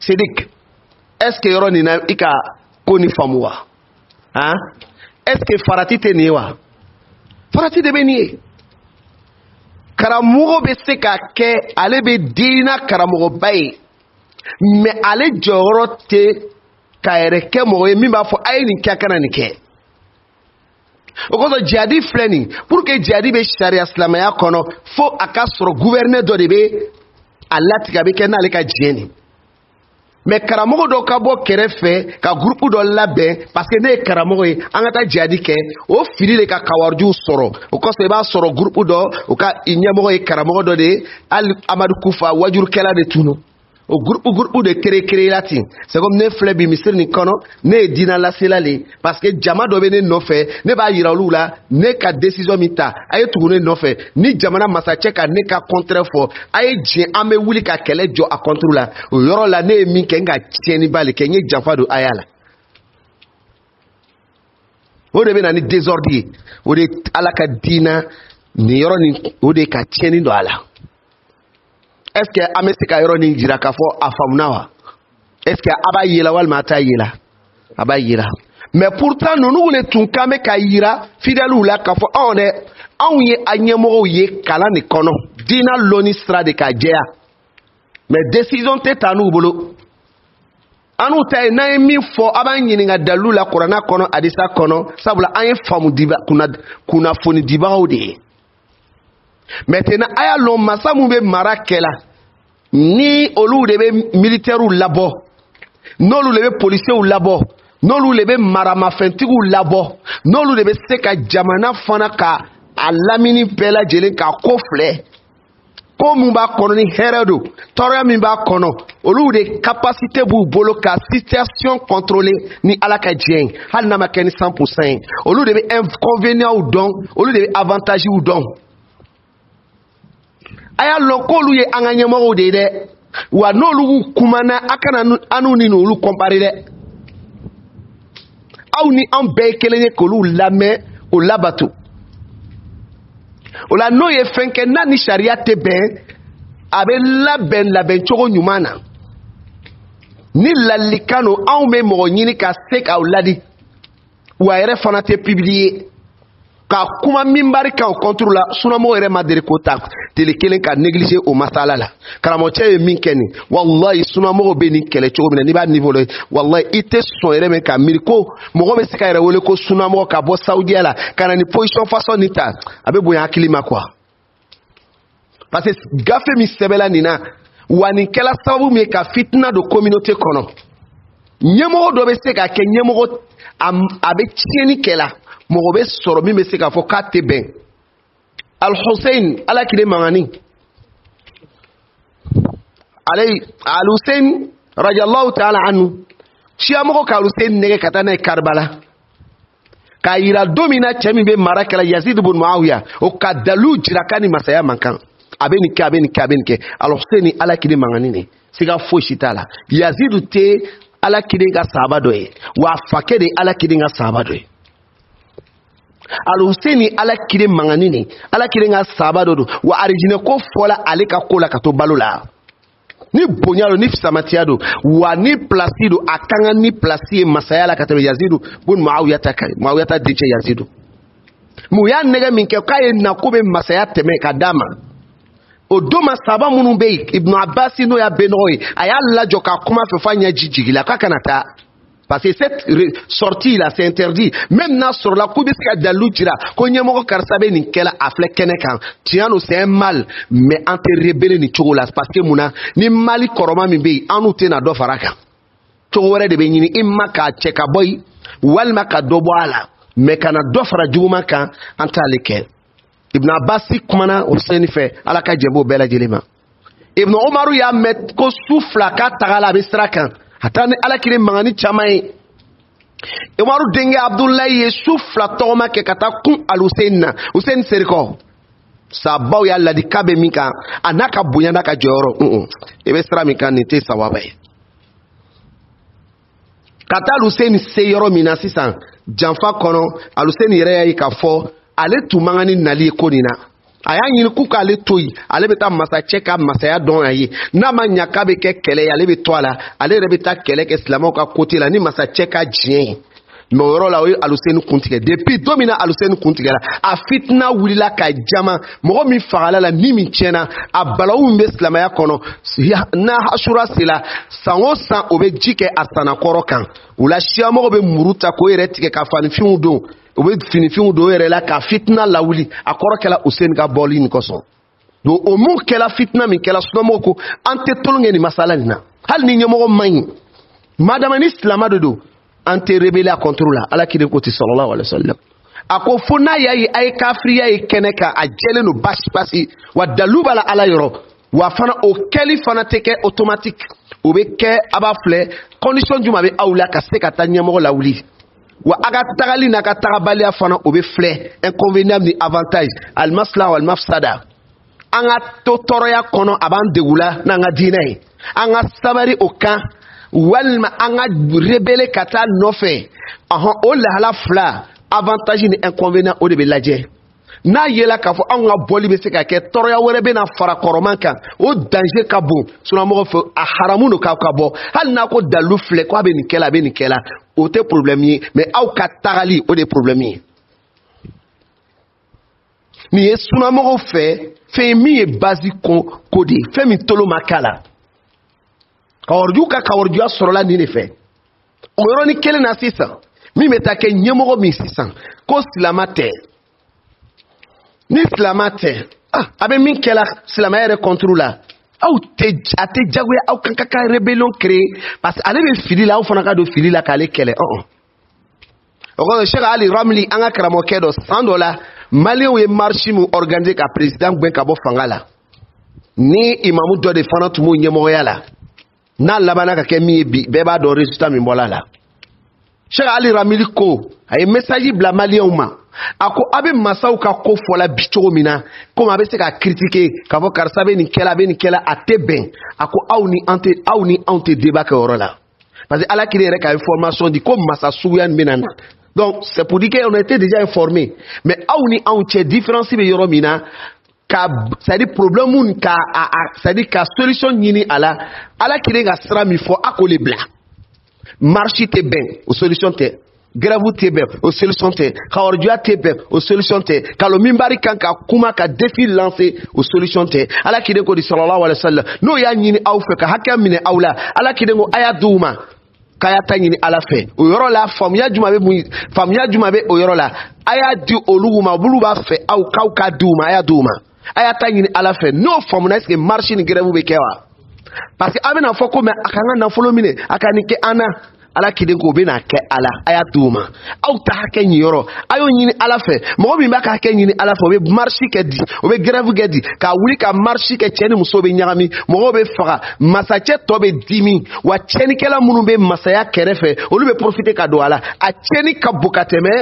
Sidik, est-ce que yoro nina ika koni famuwa? Hein? Est-ce que farati te niwa? Farati de beniye. Karamugo be se ka ke ale be dina karamugo bay. Mais ale joro te kaere ke mo mi ba fo ay ni kakana ni ke. Okoso jadi fleni pour que jadi be sharia islamaya kono fo akasro gouverneur do de be alati ka be ke na ale ka jeni. Mais karamogo do ka bo kerefe ka groupe do labé parce que ne karamogo yi angata jadi ke o fili le ka kawarju soro o ko se ba soro groupe do o ka inyamogo yi karamogo do de al Amadou Koufa wajur kela de tuno o groupe de kere lati c'est comme ne flebi misir ni kono ne dina la selale parce que jama do be ne no fe ne ba yira lula ne ka décision mita ay tugune no fe ni jamana masache ka ne ka contre fo ay je ame wuli ka kele jo a contre la o yoro la ne mi ke nga tieni bale ke nyi jamfa do ayala o de be na ni désordre o de alaka dina ni yoro ni o de ka tieni do ala. Est-ce que amesika yoro ni jira ka fo afamunawa? Est-ce que aba yela wal mata yela? Aba yela. Mais pourtant nous le tunkame ka yira fidèle la ka fo on est on ye anyemo ye kala ni kono dina loni strade ka jea. Mais décision te tanu bolo. Anu tay na mi fo aba nyini nga dalu la Qur'ana kono hadisa kono sabula an famu diba kuna foni diba ode. Maintenant aya lo masamu be marakela ni olu de be militaire ou labo nolu de be policier ou labo nolu de be marama fentigu labo nolu de be seka jamana fana ka alamini bela jelen ka kofle ko mumba kono ni heredo toria mimba kono olu de capacité bu bolo ka situation contrôlée ni alaka dien hal na makeni 100% olu de be inconvénient ou don olu de be avantage ou don aya lokolu ye anganyemo de wa nolu kumana akana anu ni nolu comparer de aw ni an be kelenye kolu lame o labato o la no ye fenke na ni sharia te ben abe laben chogo nyumana ni lalikano aw me mo nyini ka sek aw ladi wa ere fana te publier ka kuma mimbari ka contre la sunamo ere madere kota tele kelen ka négliger o masala la karamo che min keni wallahi sunamo be ni kele chogo ni ba niveau le wallahi ite so ere men ka miriko mo go be sika ere wole ko sunamo ka bo Saudi ala kana ni position façon nita abe boya klima quoi parce que gafe mi sebela nina wani kala sabu mi ka fitna do communauté kono nyemo do be sika ke nyemo abe tieni kela mogobe soro mi mese ka fo kate ben al Hussein ala kide mangani alay al Hussein radiyallahu ta'ala anhu chia mogo ka Hussein nege katana Karbala ka ira domina chemi be marakala Yazid ibn Muawiya o ka dalu jirakani masaya mankan abeni ke al Hussein ala kide mangani ne siga fo shitala Yazid te ala kide ga sabado e wa fakede ala kide ga sabado e Al-Hussein ala kire manganini ala kire nga sabado do wa origine ko fola ale ka kola ka to balola ni bonyalo ni fisamatiado wa ni placido akanga ni placie masayala ka tabe Yazidu bun Muawiyata diche Yazidu mu ya nega minke kaye na kube masaya teme kadama odoma saba munu be Ibn Abbas no ya benoy ayalla joka kuma fefanya jijigila kakanata. Parce que cette sortie là c'est interdit. Même na sur la coubiska dalutira konyemo karsabe ni kela afle kenekan. Tiano c'est un mal mais entre rebelle ni chogola parce que muna ni mali koroma mi be anu te na do faraka. Chogore de be nyini imma ka cheka boy wal maka do boala mais kana do fara juma kan antaleke. Ibn Abbas kumana Hussein fe alaka jebo bela jelema. Ibn Umaru ya met ko souffla ka tagala bistrakan. Hatane ala kire mangani chamai Umaru denge Abdullahi yesufla toma ke kata kun al Hussein seriko sabaw ya ladi kabe mika anaka buyana ka joro ebe sra mika nite sawabe kata al Hussein seyoro mina sisan janfa kono al Hussein yere yi ka fo ale tu mangani nali konina aya ɲini k'u k'ale to yen ale bɛ taa masacɛ ka masaya dɔn a ye n'a ma ɲa k'a bɛ kɛ kɛlɛ ye ale bɛ to a la ale yɛrɛ bɛ taa kɛlɛ kɛ silamɛw ka côté la ni masacɛ ka diɲɛ ye mais o yɔrɔ la o ye Aluseni kuntigɛ depuis don min na Aluseni kuntigɛra a fitina wulila ka jama mɔgɔ min fagala la min tiɲɛna a balawu min bɛ silamɛya kɔnɔ n'a Asura sera san o san o bɛ ji kɛ a sanakɔrɔ kan o la siyamɔgɔw bɛ muru ta k'o yɛrɛ tigɛ ka fanifinw don o bɛ finifinw don o yɛrɛ la ka fitina lawuli a kɔrɔ kɛla Useni ka bɔli nin kosɔn donc o mun kɛla fitina min kɛla sunamɔgɔw ko an tɛ tulon kɛ nin masala nin na hali ni ɲɛmɔgɔ man ɲi madama ni silamɛ de don an tɛ rebelle contre la ala kire ko ti sallallahu alaihi wasallam a ko fo n'a y'a ye a ye kafiriya ye kɛnɛ kan a jɛlen don basi wa dalu b'a la ala yɔrɔ wa fana o kɛli fana tɛ kɛ automatique o bɛ kɛ a b'a filɛ condition jumɛn bɛ aw la ka se ka taa ɲɛmɔgɔ lawuli wa a ka tagali n'a ka tagabaliya fana o bɛ filɛ inconvénient ni avantage almasla wal mafsada an ka to tɔɔrɔya kɔnɔ a b'an degula n'an ka diinɛ ye an ka sabari o kan walima an ka rebelle ka taa nɔfɛ o lahala fila avantage ni inconvénient o de bɛ lajɛ n'a yela k'a fɔ anw ka bɔli bɛ se ka kɛ tɔɔrɔya wɛrɛ bɛ na fara kɔrɔman kan o danger ka bon sunamɔgɔ fɛ a haramu don k'aw ka bɔ hali n'a ko dalu filɛ k'a bɛ nin kɛla a bɛ nin kɛla o tɛ problème ye mais aw ka tagali o de ye problème ye nin ye sunamɔgɔw fɛ fɛn min ye base ko de ye fɛn min tolo ma k'a la kawarju ka kawarjuya sɔrɔla nin de fɛ o yɔrɔnin kelen na sisan min bɛ taa kɛ ɲɛmɔgɔ min sisan ko silama tɛ ni silama tɛ a bɛ min kɛla silamɛya yɛrɛ contre la aw tɛ a tɛ jagoya aw kan ka rébellion créer parce que ale bɛ fili la aw fana ka don fili la k'ale kɛlɛ o kɔsɔn Cheikh Ali Ramli an ka karamɔgɔkɛ dɔ san dɔ la maliyɛnw ye marche min organiser ka président gɛn ka bɔ fanga la ni imamu dɔ de fana tun b'o ɲɛmɔgɔya la n'a labanna ka kɛ min ye bi bɛɛ b'a dɔn résultat min bɔra la Cheikh Ali Ramli ko a ye message bila maliyɛnw ma a ko a bɛ masaw ka ko fɔla bi cogo min na komi a bɛ se ka critiquer k'a fɔ karisa bɛ nin kɛla a tɛ bɛn a ko aw ni anw tɛ débat kɛ o yɔrɔ la parce que ala kiri yɛrɛ ka information di ko masa suguya nin bɛ na na donc c'est pour dire qu'on était déjà informé mais aw ni anw cɛ différence bɛ yɔrɔ min na c'est-à-dire problème mun c'est-à-dire ka solution ɲini a la ala kiri ka sira min fɔ a k'o le bila marche tɛ bɛn o solution tɛ grève tɛ bɛn o solution tɛ kawarjuya tɛ bɛn o solution tɛ kalo minbari kan ka kuma ka défi lancer o solution tɛ ala kiri ko di sallallahu alaihi wasallam n'o y'a ɲini aw fɛ ka hakɛ minɛ aw la ala kiri ko a y'a di u ma k'a y'a ta ɲini ala fɛ o yɔrɔ la faamuya jumɛn bɛ o yɔrɔ la a y'a di olu ma olu b'a fɛ aw k'aw ka di u ma a y'a di u ma a y'a ta ɲini ala fɛ n'o faamuna est-ce que marche ni grève bɛ kɛ wa parce que a bɛna fɔ ko mais a ka n ka nafolo minɛ a ka nin kɛ an na ala kiden ko bɛna kɛ ala a y'a di u ma aw ta hakɛ ɲini yɔrɔ a y'o ɲini ala fɛ mɔgɔ min b'a ka hakɛ ɲini ala fɛ o bɛ marche kɛ di o bɛ grève kɛ di k'a wuli ka marche kɛ cɛ ni muso bɛ ɲagami mɔgɔw bɛ faga masacɛ tɔ bɛ dimi wa cɛnikɛla minnu bɛ masaya kɛrɛfɛ olu bɛ profiter ka don a la a cɛni ka bon ka tɛmɛ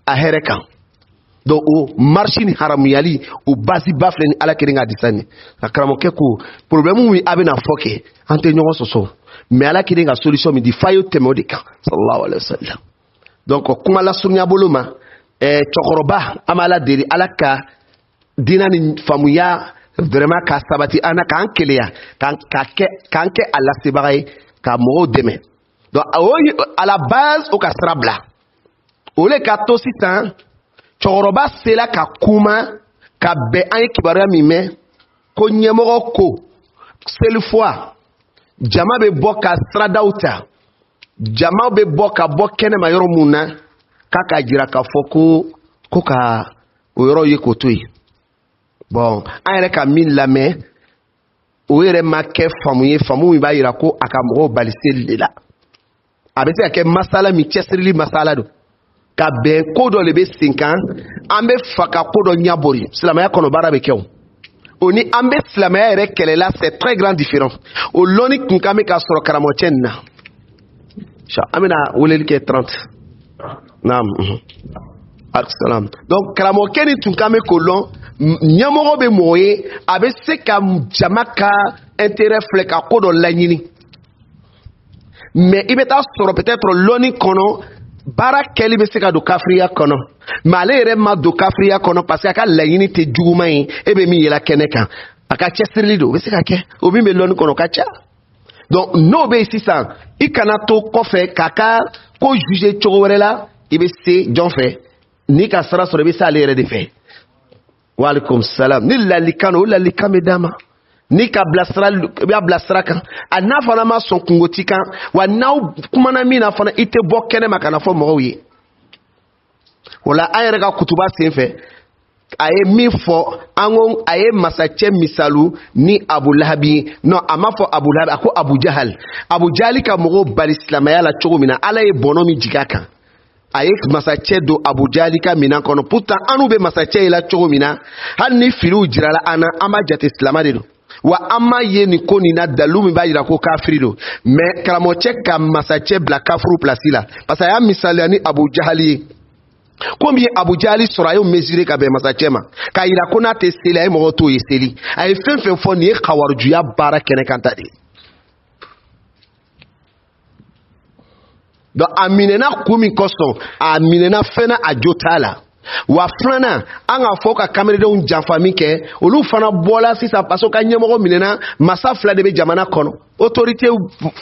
a hɛrɛ kan donc o marche ni haramuyali o basi ba filɛ ni ala kelen ka disa nin ka karamɔgɔkɛ ko problème min a bɛna fɔ kɛ an tɛ ɲɔgɔn sɔsɔ mais ala kelen ka solution min di fa y'o tɛmɛ o de kan sallallahu alaihi wasallam donc kuma lasurunya bolo ma cɛkɔrɔba an b'a la deli ala ka diinɛ ni faamuya vraiment ka sabati an na k'an keleya k'an kɛ a lasebaga ye ka mɔgɔw dɛmɛ donc à la base o ka sira bila o le ka to sisan cɛkɔrɔba sela ka kuma ka bɛn an ye kibaruya min mɛn ko ɲɛmɔgɔ ko selifua jama bɛ bɔ ka siradaw ta jama bɛ bɔ ka bɔ kɛnɛma yɔrɔ mun na k'a ka jira k'a fɔ ko ka o yɔrɔ ye k'o to yen bon an yɛrɛ ka min lamɛn o yɛrɛ ma kɛ faamu ye faamu min b'a jira ko a ka mɔgɔw bali seli de la a bɛ se ka kɛ masala min cɛsirili masala don ka bɛn ko dɔ de bɛ sen kan an bɛ fa ka ko dɔ ɲɛbɔri silamɛya kɔnɔ baara bɛ kɛ o o ni an bɛ silamɛya yɛrɛ kɛlɛla c'est très grand différent o lɔnni tun kan bɛ ka sɔrɔ karamɔgɔcɛ nin na an bɛna weleli kɛ 30 naam salam donc karamɔgɔkɛ nin tun kan bɛ k'o lɔn ɲɛmɔgɔ bɛ mɔgɔ ye a bɛ se ka jama ka intérêt filɛ ka ko dɔ laɲini mais i bɛ taa sɔrɔ peut-être lɔnni kɔnɔ bara kɛli bɛ se ka don kafiriya kɔnɔ mais ale yɛrɛ ma don kafiriya kɔnɔ parce que a ka laɲini tɛ juguman ye e bɛ min yɛlɛ kɛnɛ kan a ka cɛsirili don o bɛ se ka kɛ o min bɛ lɔnni kɔnɔ o ka ca donc n'o bɛ yen sisan i kana to kɔfɛ k'a ka ko juger cogo wɛrɛ la i bɛ se jɔn fɛ n'i ka sira sɔrɔ i bɛ se ale yɛrɛ de fɛ waaleykum salam ni lalikan don o lalikan bɛ d'a ma ni ka bilasira kan a n'a fana ma sɔn kungoti kan wa n'aw kumana min na fana i tɛ bɔ kɛnɛ ma ka na fɔ mɔgɔw ye o la an yɛrɛ ka kutuba senfɛ a ye min fɔ an ko a ye masacɛ misalu ni Abu Lahabi non a ma fɔ Abu Lahabi a ko Abu Jahali ka mɔgɔw bali silamɛya la cogo min na Ala ye bɔnɔ min jigin a kan a ye masacɛ don Abu Jahali ka minan kɔnɔ pourtant anu bɛ masacɛ ye la cogo min na hali ni filiw jirala an na an b'a jate silamɛ de don wa an ma ye nin ko nin na dalu min b'a jira ko kafiri don mais karamɔgɔcɛ ka masacɛ bila kafuru place la parce que a y'a misaliya ni Abu Jahali ye komi ye Abu Jahali sɔrɔ a y'o mesurer ka bɛn masacɛ ma k'a jira ko n'a tɛ seli a ye mɔgɔw t'o ye seli a ye fɛn fɛn fɔ nin ye kawarijuya baara kɛnɛ kan ta de ye donc a minɛna kun min kosɔn a minɛna fɛn na a jo t'a la wa filanan an ka fɔ ka kamaledenw janfa min kɛ olu fana bɔla sisan parce que ka ɲɛmɔgɔ minɛna masa fila de bɛ jamana kɔnɔ autorité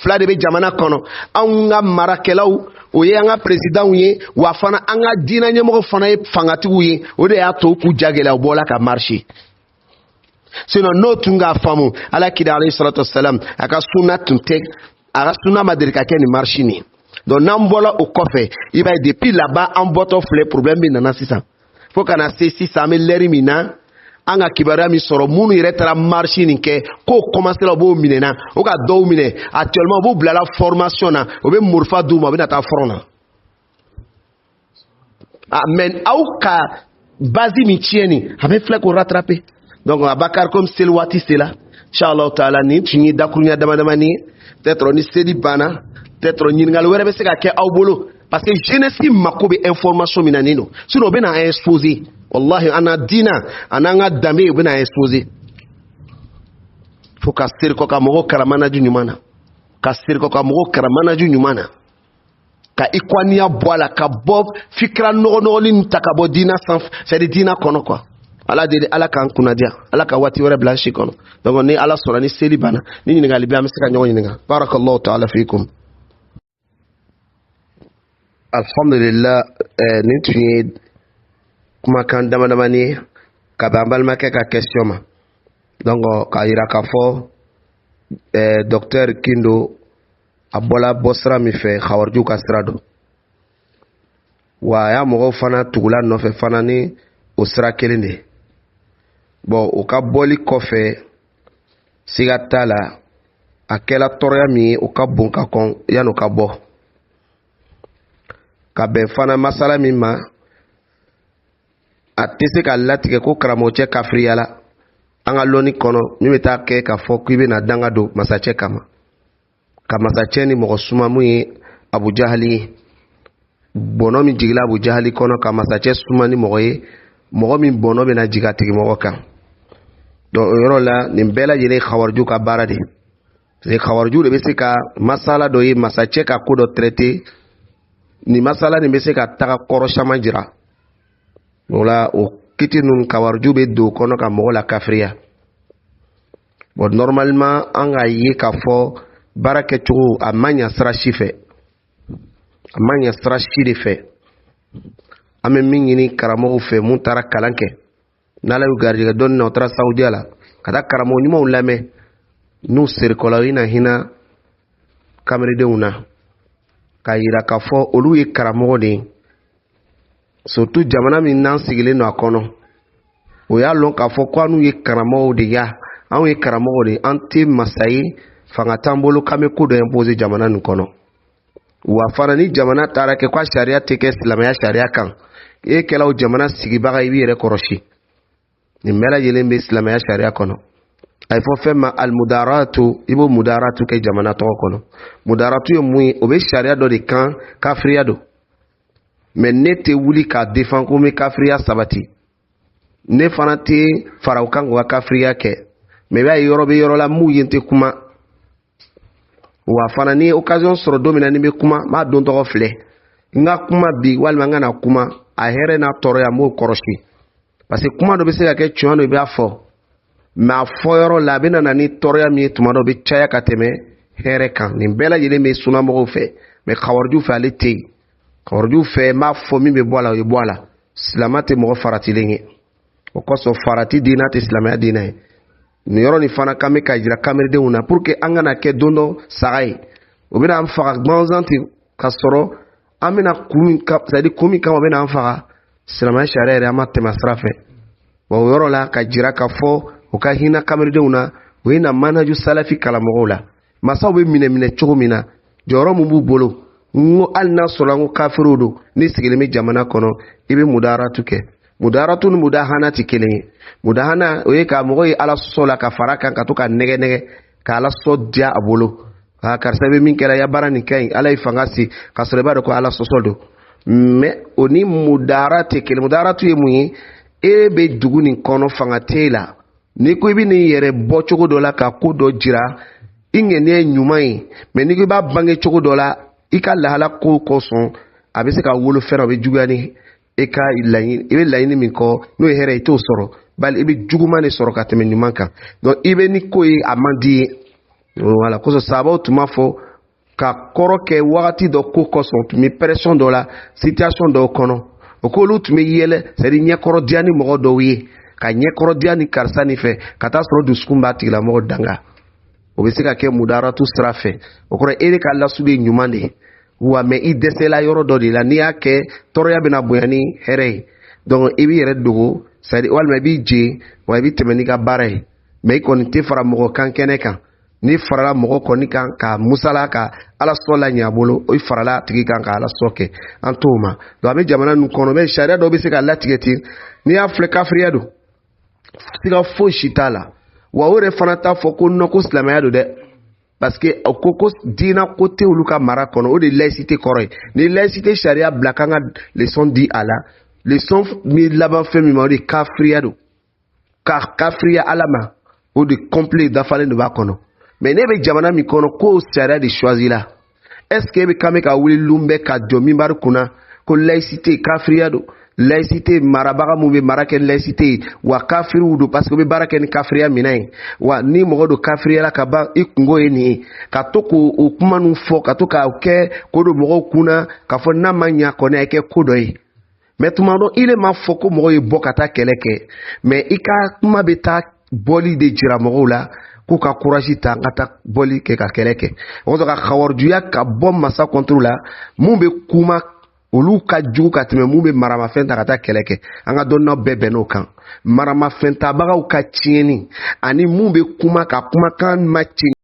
fila de bɛ jamana kɔnɔ anw ka marakɛlaw o ye an ka présidentw ye wa fana an ka diinɛ ɲɛmɔgɔ fana ye fangatigiw ye o de y'a to k'u jagɛlɛya u bɔla ka marcher sinon n'o tun k'a faamu Alakira alayhi salatu wasalam a ka sunna tun tɛ a ka sunna ma deli ka kɛ ni marche nin ye donc n'an bɔla o kɔfɛ i b'a ye depuis là-bas an bɔtɔ filɛ problème min nana sisan fo kana se sisan an bɛ l'heure min na an ka kibaruya min sɔrɔ minnu yɛrɛ taara marche nin kɛ k'o commencera u b'o minɛna o ka dɔw minɛ actuellement u b'u bilala formation na u bɛ morifa d'u ma u bɛna taa front na mais aw ka base min tiɲɛ nin a bɛ filɛ k'o rattraper donc Abakar comme seli waati sera inshallah taala nin tun ye dakurunya damadamani ye peut-être ni seli banna peut-être ɲininkali wɛrɛ bɛ se ka kɛ aw bolo parce que jeunesse mako bɛ information min na nin don sinon u bɛna an exposer wallahi an na diina an n'an ka danbe u bɛna an exposer fo ka seri kɔ ka mɔgɔw kalan manaju ɲuman na ka seri kɔ ka mɔgɔw kalan manaju ɲuman na ka ikwaniya bɔ a la ka bɔ fikira nɔgɔnɔgɔli nin ta ka bɔ diina sanfɛ c'est à dire diina kɔnɔ quoi ala deli ala k'an kunnadiya ala ka waati wɛrɛ bila an si kɔnɔ donc ni ala sɔnna ni seli banna ni ɲininkali bɛ an bɛ se ka ɲɔgɔn ɲininka barakallahu ta'ala fiikum. Alhamdulillah nin tun ye kumakan damadamani ye ka bɛn an balimakɛ ka question ma donc k'a jira k'a fɔ docteur Kindo a bɔla bɔsira min fɛ khawariju ka sira don wa a y'a mɔgɔw fana tugula nɔfɛ fana ni o sira kelen de bon o ka bɔli kɔfɛ siga t'a la a kɛla tɔɔrɔya min ye o ka bon ka kɔn yanni o ka bɔ ka bɛn fana masala min ma a tɛ se ka latigɛ ko karamɔgɔcɛ kafiriya la an ka lɔnni kɔnɔ min bɛ taa kɛ k'a fɔ k'i bɛna danga don masacɛ kama ka masacɛ ni mɔgɔ suma mun ye Abu Jahali ye bɔnɔ min jigila Abu Jahali kɔnɔ ka masacɛ suma ni mɔgɔ ye mɔgɔ min bɔnɔ bɛna jigin a tigilamɔgɔ kan donc o yɔrɔ la nin bɛɛ lajɛlen ye khawariju ka baara de ye khawariju de bɛ se ka masala dɔ ye masacɛ ka ko dɔ traiter ni masala nin bɛ se ka taga kɔrɔ caman jira o la o kiti ninnu khawariju bɛ don o kɔnɔ ka mɔgɔ la kafiriya bon normalement an ka ye k'a fɔ baara kɛcogo a ma ɲɛ sira si fɛ a ma ɲɛ sira si de fɛ an bɛ min ɲini karamɔgɔw fɛ mun taara kalan kɛ n'ala y'u garijɛgɛ dɔɔni na u taara Saudiya la ka taa karamɔgɔ ɲumanw lamɛn n'u serikɔla i na hinɛ kamaledenw na k'a jira k'a fɔ olu ye karamɔgɔ de ye surtout jamana min n'an sigilen don a kɔnɔ o y'a lɔn k'a fɔ ko an n'u ye karamɔgɔw de ya anw ye karamɔgɔ de an tɛ masa ye fanga t'an bolo k'an bɛ ko dɔ imposer jamana nin kɔnɔ wa fana ni jamana taara kɛ ko a sariya tɛ kɛ silamɛya sariya kan e kɛla o jamana sigibaga i b'i yɛrɛ kɔrɔsi nin bɛɛ lajɛlen bɛ silamɛya sariya kɔnɔ a ye fɔ fɛn ma alimudaratu i b'o mudaratu kɛ jamana tɔgɔ kɔnɔ mudaratu ye mun ye o bɛ sariya dɔ de kan kafiriya don mais ne tɛ wuli k'a défend ko n bɛ kafiriya sabati ne fana tɛ fara o kan k'u ka kafiriya kɛ mais i b'a ye yɔrɔ bɛ yɔrɔ la mun ye n tɛ kuma wa fana ni occasion sɔrɔ don min na ni bɛ kuma n b'a don tɔgɔ filɛ nga kuma bi walma nga na kuma a here na toro ya mo koroshi parce que kuma do be se ka ke chuan do be afo ma foyoro la bina na ni toro ya mi tuma do be chaya ka teme here kan ni bela yele me suna mo fe me khawarju fa le te khawarju fe ma fo mi be bola yo bola islamate mo farati lengi o ko so farati dinat islamia dinai ni yoro ni fana kame ka jira kamere de una pour que angana ke dondo sagai o bina am faga gbanzanti kasoro amina kumi ka c'est-à-dire kumi kama bina am faga islamia sharia ama tema srafe wa yoro la ka jira ka fo o ka hina kamere de una o ina manhaju salafi kala mogola masa be mine chogomina joro mu bu bolo ngo alna solango kafirodo ni sigilemi jamana kono ibe mudaratu ke mudaratu ni mudahana tikele mudahana oye ka mogo ala sola ka faraka ka to ka nege ka ala so dia abolo ha karsabe min kala ya barani kai ala ifangasi ka soleba ko ala sosoldo me oni mudaratu ke mudaratu ye muyi ebe duguni kono fangatela ni ko ibi ni yere bo chogo dola ka ko do jira ingene nyumai me ni ko ba bange chogo dola ika lahala ko koson abese ka wolo fera be jugani eka ilayin ibe layini min ko no here ito soro bal ibe jugumane soro ka teme nyumanka donc ibe ni ko yi amandi wala ko so sabo tuma fo ka koroke wakati do ko koson tumi pression do la situation do kono o ko lu tumi yele c'est di nyekoro diani mo do wi ka nyekoro diani karsani fe kata soro du skumba tigla mo danga o be se ka ke mudaratu strafe o ko ere ka la sude nyumande wa me i desela yoro do de la ni ake toro ya bena boyani here donc ibi yere dogo c'est wal me bi je wa bi temeni ka bare me ko ni te fara mo kan kene kan ni farala mo ko ni kan ka musala ka ala sola nya bolo o farala tigi kan ka ala soke antuma do abi jamana nu kono be sharia do be se ka la tigeti ni afrika friado siga fo shitala wa ore fanata fo ko no ko islamaya do de parce que okoko dina côté uluka mara kono o de laïcité koroy ni laïcité sharia blakanga leçon di ala leçon mi laban femi ma de kafriado kafria alama o de complet d'afale de bakono mais ne be jamana mi kono ko sharia de choisir là est-ce que be kameka wuli lumbe ka jomi bar kuna ko laïcité kafriado laïcité marabaga mu be maraken laïcité wa kafiru do parce que be baraken kafriya minai wa ni mo do kafriya la ka ba ikungo eni ka to ko okuma nu fo ka to ka ke ko do mo kuna ka fo na manya ko na ke ko do yi mais do ile ma fo ko mo yi bokata keleke mais ika kuma beta boli de jira mo la ko ka courage ta ngata boli ke ka keleke o do ka khawarjuya ka bom masa contrôla mu be kuma olu ka jugu ka tɛmɛ mun bɛ maramafɛn ta ka taa kɛlɛ kɛ an ka dɔnniyaw bɛɛ bɛnn'o kan maramafɛn tabagaw ka tiɲɛni ani mun bɛ kuma ka kumakan ma tiɲɛ